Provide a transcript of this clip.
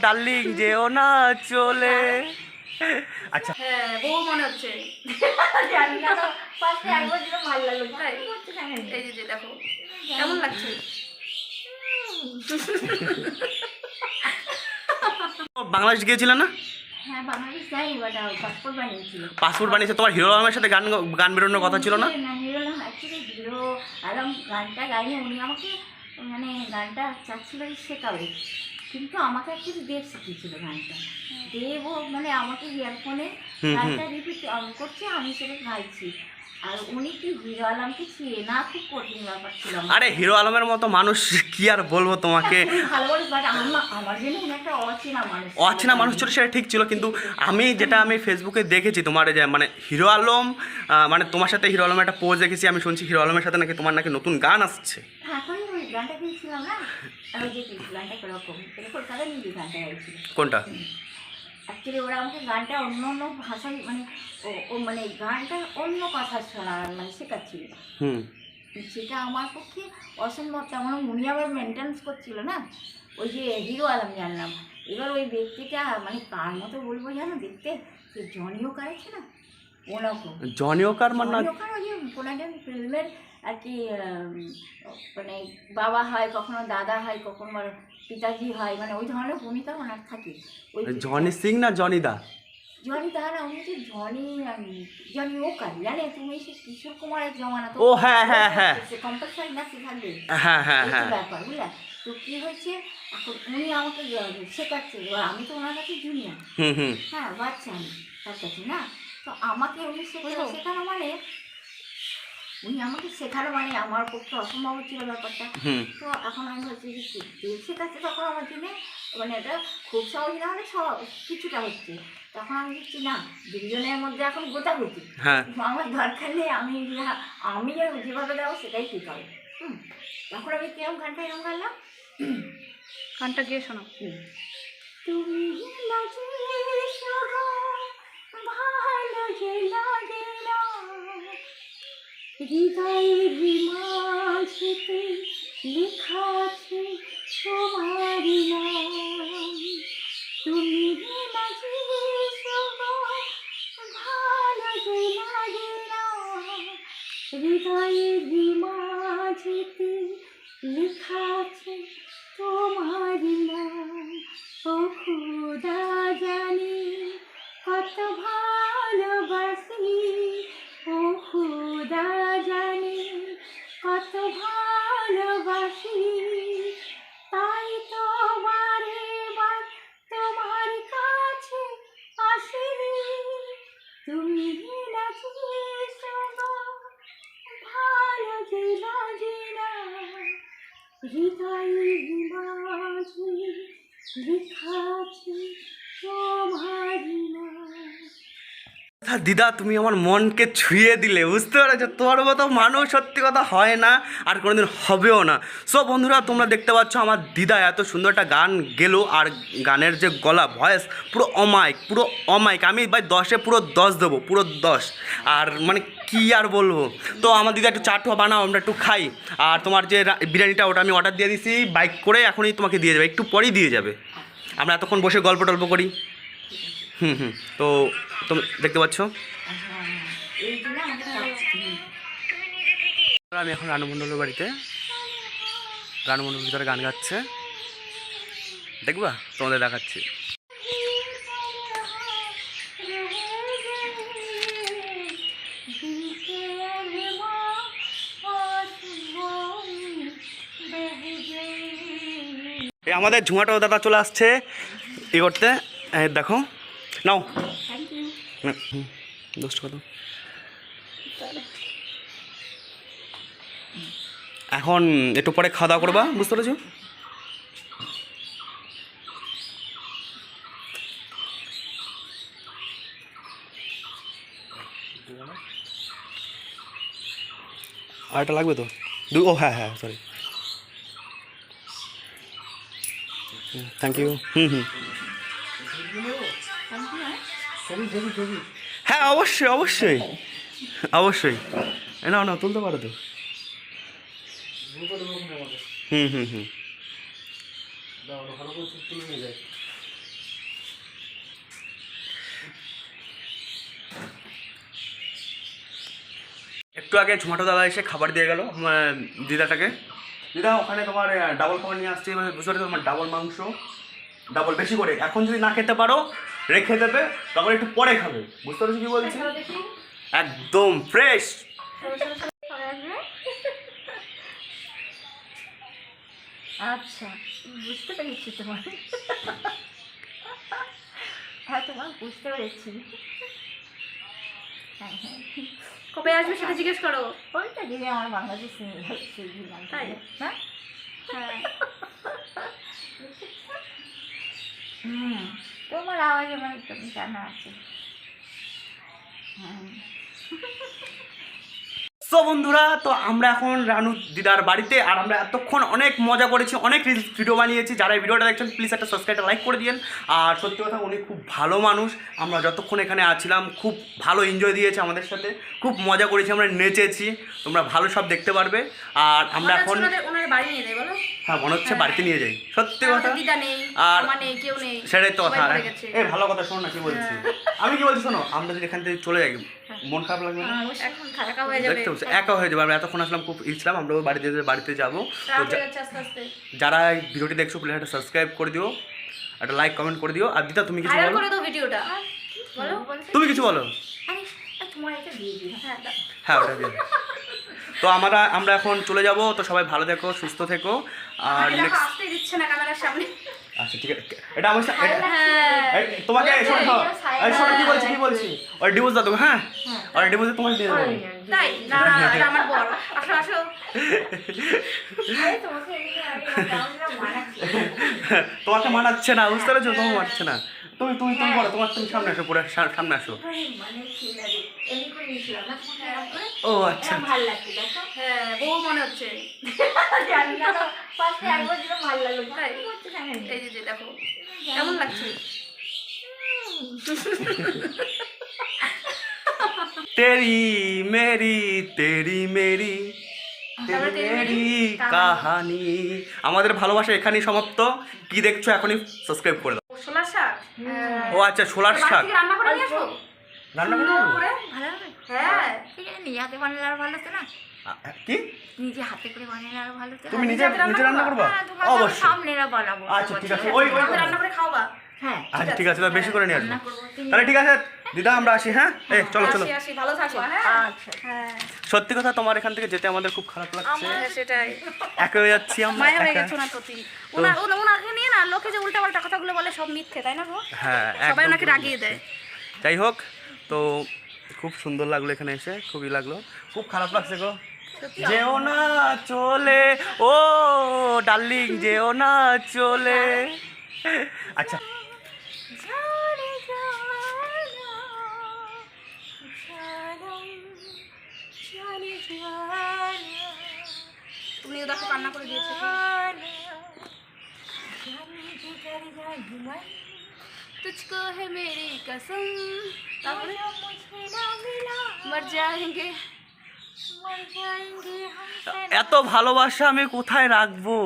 Darling যেও না চলে। আচ্ছা হ্যাঁ বউ মনে হচ্ছে। জানি না তো ফার্স্টে একবার যেটা ভালো লাগলো তাই? এই যে দেখো কেমন লাগছে। বাংলাদেশ গিয়েছিলে না? হ্যাঁ বাংলাদেশ যাই বাট পাসপোর্ট বানিয়েছিল। পাসপোর্ট বানিয়েছে, তোমার হিরো আলমের সাথে গান গান বেরোনোর কথা ছিল না? না hero Alam actually hero Alam গানটা গাইলে উনি আমাকে মানে গানটা চাচ্ছিল শেখাবে, কিন্তু আমাকে অ্যাকচুয়ালি দেব শিখিয়েছিল গানটা। দেব মানে আমাকে ইয়ারফোনে গানটা রিপিট করছে, আমি সেটা গাইছি। আর উনি কি হিরো আলমকে চেনা, খুব কঠিন ব্যাপার ছিল। আরে হিরো আলমের মতো মানুষ কি আর বলবো তোমাকে, ভালো বলে, বাট আমার জন্য উনি একটা অচেনা মানুষ। অচেনা মানুষ ছিল সেটা ঠিক ছিল, কিন্তু আমি ফেসবুকে দেখেছি তোমার যে মানে হিরো আলম মানে তোমার সাথে হিরো আলমের একটা পোজ দেখেছি। আমি শুনছি হিরো আলমের সাথে নাকি তোমার নাকি নতুন গান আসছে। এখন ওই গানটা দিয়েছিলাম না, ওই যে গানটা কিরকম কলকাতা নিয়ে গানটা গাইছিল। কোনটা? অ্যাকচুয়ালি ওরা আমাকে গানটা অন্য অন্য ভাষায় মানে ও মানে গানটা অন্য কথা শোনা মানে শেখাচ্ছিল। সেটা আমার পক্ষে অসম্ভব। তেমন উনি আবার মেনটেন্স করছিল না, ওই যে হিরো আলম জানলাম। এবার ওই ব্যক্তিটা মানে কার মতো বলবো জানো দেখতে, যে জনি ওকার আছে না, ওরকম। জনি ওকার মানে জনি ওকার ওই যে কোনো একজন ফিল্মের আর কি মানে বাবা হয়, কখনো দাদা হয়, কখনো পিতাজি হয়, মানে ওই ধরনের ভূমিকা ওনার থাকে। ওই জনি সিং না জনি দা? জনি দাঁড়া, উনি যে জনি ওকার জানে তুমি, সে কিশোর কুমারের জমানা তো। ও হ্যাঁ হ্যাঁ হ্যাঁ কম্পালসারি না শেখাবে, হ্যাঁ হ্যাঁ হ্যাঁ ব্যাপার বুঝলা। তো কি হয়েছে, এখন উনি আমাকে শেখাচ্ছে, এবার আমি তো ওনার কাছে জুনিয়র, হ্যাঁ বাচ্চা আমি তার কাছে না। তো আমাকে উনি শেখানো মানে উনি আমাকে শেখানো মানে আমার পক্ষে অসম্ভব ছিল ব্যাপারটা। তো এখন আমি হচ্ছে যে শেখাচ্ছে, তখন আমার জন্য মানে এটা খুব সহজ না হলে কিছুটা হচ্ছে। তখন আমি দেখছি না, দুজনের মধ্যে এখন গোটাগুটি, আমার দরকার নেই, আমি যেভাবে দেবো সেটাই ঠিক হবে। তখন আমি কিরম গানটা এরকম গাইলাম, গানটা গিয়ে শোনো। তুমি ভালো যে লাগে না, হৃদয়ের মাঝেতে লেখা আছে তোমার নাম। তুমি মাঝে ভালো যে লাগে না, হৃদয়ের মাঝেতে লেখা আছে তোমার নাম। ও খুদা জানি কত ভালোবাসি, ও খুদা জানি কত ভালোবাসি, তাই তো বারে বার তোমার কাছে আসি। তুমি নাচি ভালো যে লাগে না, হৃদয়ের মাঝে লেখা আছে তোমার নাম। দিদা তুমি আমার মনকে ছুঁয়ে দিলে, বুঝতে পেরেছো? তোর মতো মানুষ সত্যি কথা হয় না, আর কোনোদিন হবেও না। সো বন্ধুরা তোমরা দেখতে পাচ্ছ আমার দিদা এত সুন্দর একটা গান গেলো, আর গানের যে গলা ভয়েস পুরো অমাইক। আমি ভাই 10-এ পুরো 10 দেবো, পুরো 10। আর মানে কি আর বলবো। তো আমার দিদা একটু চাটু বানাও, আমরা একটু খাই। আর তোমার যে বিরিয়ানিটা ওটা আমি অর্ডার দিয়ে দিছি বাইক করে, এখনই তোমাকে দিয়ে যাবে, একটু পরেই দিয়ে যাবে। আমরা এতক্ষণ বসে গল্প টল্প করি। তো তুমি দেখতে পাচ্ছ আমি এখন রানুমণ্ডলের বাড়িতে, রানুমণ্ডলের ভিতরে গান গাচ্ছে, দেখবা তোমাদের দেখাচ্ছি। আমাদের ঝুমাটো দাদা চলে আসছে ই করতে, দেখো নাও দোস্ত কত। এখন একটু পরে খাওয়া দাওয়া করবা, বুঝতে পেরেছো? আরেকটা লাগবে তো, ও হ্যাঁ হ্যাঁ সরি, থ্যাংক ইউ। হ্যাঁ অবশ্যই অবশ্যই অবশ্যই, না না তুলতে পারো তো। একটু আগে ঝোমাটো দাদা এসে খাবার দিয়ে গেল দিদাটাকে। দিদা ওখানে তোমার ডাবল খাবার নিয়ে আসছে, এবার বুঝতে পারছো তোমার ডাবল মাংস, ডাবল বেশি করে। এখন যদি না খেতে পারো রেখে দেবে, তারপরে একটু পরে খাবে। বুঝতে পারছো কি বলছি? চলো দেখি। একদম ফ্রেশ। চলো, চলো, চলো। সবাই আসবে? আচ্ছা, বুঝতে পেরেছি তোমার। হ্যাঁ, তোমার বুঝতে পেরেছি। হ্যাঁ হ্যাঁ, কবে আসবে সেটা জিজ্ঞেস করো। ওইটা দিলে আমার বাংলাদেশ দিলাম, তাই? হ্যাঁ হ্যাঁ। তোমার আওয়াজ আমার একদম জানা আছে। হ্যাঁ, সো বন্ধুরা, তো আমরা এখন রানু দিদার বাড়িতে, আর আমরা এতক্ষণ অনেক মজা করেছি, অনেক রিলস ভিডিও বানিয়েছি। যারা এই ভিডিওটা দেখছেন প্লিজ একটা সাবস্ক্রাইব লাইক করে দিন। আর সত্যি কথা উনি খুব ভালো মানুষ, আমরা যতক্ষণ এখানে আছিলাম খুব ভালো এনজয় দিয়েছে আমাদের সাথে, খুব মজা করেছি, আমরা নেচেছি, তোমরা ভালো সব দেখতে পারবে। আর আমরা এখন ওনার বাড়ি নিয়ে যাই বলো। হ্যাঁ মনে হচ্ছে বাড়িতে নিয়ে যাই, সত্যি কথা। দিদা নেই, আর মা নেই, কেউ নেই, সেটাই তো সবাই কথা। মরে গেছে। এই ভালো কথা, শোনো না কি বলছি। আমি কি বলছি শোনো, আমরা যদি এখান থেকে চলে যাই মন খারাপ লাগবে না? এখন একা হয়ে যাবে। দেখতে পাচ্ছি একা হয়ে যাবে। আমরা এতক্ষণ আসলাম, খুব ইচ্ছিলাম আমরা ওই বাড়িতে যাবো। তো রাত হয়ে যাচ্ছে আস্তে আস্তে। যারা এই ভিডিওটি দেখছো প্লিজ একটা সাবস্ক্রাইব করে দিও, একটা লাইক কমেন্ট করে দিও। আর দিদা তুমি কিছু ভাইরাল বলো, করে দাও ভিডিওটা। বলো। তুমি কিছু বলো। আরে তোমার এটা দিয়ে দিলাম। হ্যাঁ, দাও। হ্যাঁ ওটা দিও। তো আমরা এখন চলে যাব। তো সবাই ভালো থেকো, সুস্থ থেকো। আর আগে দেখো, নেক্সট আসতেই দিচ্ছে না ক্যামেরার সামনে। আচ্ছা ঠিক আছে, এটা আমার হ্যাঁ। তোমাকে শোনো কি বলছি ওর ডিভোর্স দাও তো। হ্যাঁ ওর ডিভোর্স তোমাকে দিয়ে দেবো। তাই না, এটা আমার বড়। আসো আসো। আরে তোমাকে এমনি আমি গাউনটা মানাচ্ছি। তোমাকে মানাচ্ছে না, বুঝতে পেরেছো? তোমাকে মানাচ্ছে না। তুমি বলো, তুমি সামনে আসো, পুরো সামনে আসো। মানে ছিল রে, এমনি করে নিয়েছিলাম না তোমাকে এরকম করে। ও আচ্ছা, এরকম ভালো লাগছে দেখো। হ্যাঁ, বউ মনে হচ্ছে। জানি না, ফার্স্টে একবার যেন ভালো লাগলো। তাই? কি করতে জানি না। এই যে দেখো কেমন লাগছে। তেরি মেরি তারপরে তেরি মেরি কাহানি। আমাদের ভালোবাসা এখানেই সমাপ্ত। কি দেখছো এখনই সাবস্ক্রাইব করে দাও। ছোলার শাক। ও আচ্ছা, ছোলার বাড়ি শাক থেকে রান্না করে নিয়ে আসো। রান্না করে সুন্দর দেবো? করে। ভালো হবে? হ্যাঁ। ঠিক আছে, নিজে হাতে বানালে আরো ভালো হতো না? কি নিজে হাতে করে বানালে আরো ভালো হতো না? তুমি নিজে রান্না রান্না করবা? হ্যাঁ, তোমার অবশ্যই। সামনে না বানাবো। আচ্ছা ঠিক আছে, ওই আমাদের রান্না করে খাওয়া। হ্যাঁ, আচ্ছা ঠিক আছে, তাহলে বেশি করে নিয়ে আসবো। রান্না করবো। তুমি- তাহলে ঠিক আছে দিদা, আমরা আসি। হ্যাঁ এই চলো চলো। আসি ভালো থাকো। হ্যাঁ আচ্ছা। হ্যাঁ, সত্যি কথা, তোমার এখান থেকে যেতে আমাদের খুব খারাপ লাগছে। হ্যাঁ, সেটাই। একা হয়ে যাচ্ছি আমরা, মায়া হয়ে একা। গেছে ওনার প্রতি। ওনাকে নিয়ে না লোকে যে উল্টাপাল্টা কথাগুলো বলে সব মিথ্যে, তাই না গো? হ্যাঁ সবাই একদম ওনাকে রাগিয়ে দেয়। যাই হোক, তো খুব সুন্দর লাগলো এখানে এসে, খুবই লাগলো, খুব খারাপ লাগছে গো। যেও না চলে ও ডার্লিং, যেও না চলে। আচ্ছা ঝরে জানা, জানম, ঝরে জানা, তুমি দেখো কান্না করে দিয়েছে। জানি জিগার জানি तुझको है मेरी कसम, তারপরে मुझे ना मिला, मर जाएंगे। मर जाएंगे हमसे। এত ভালোবাসা আমি কোথায় রাখবো?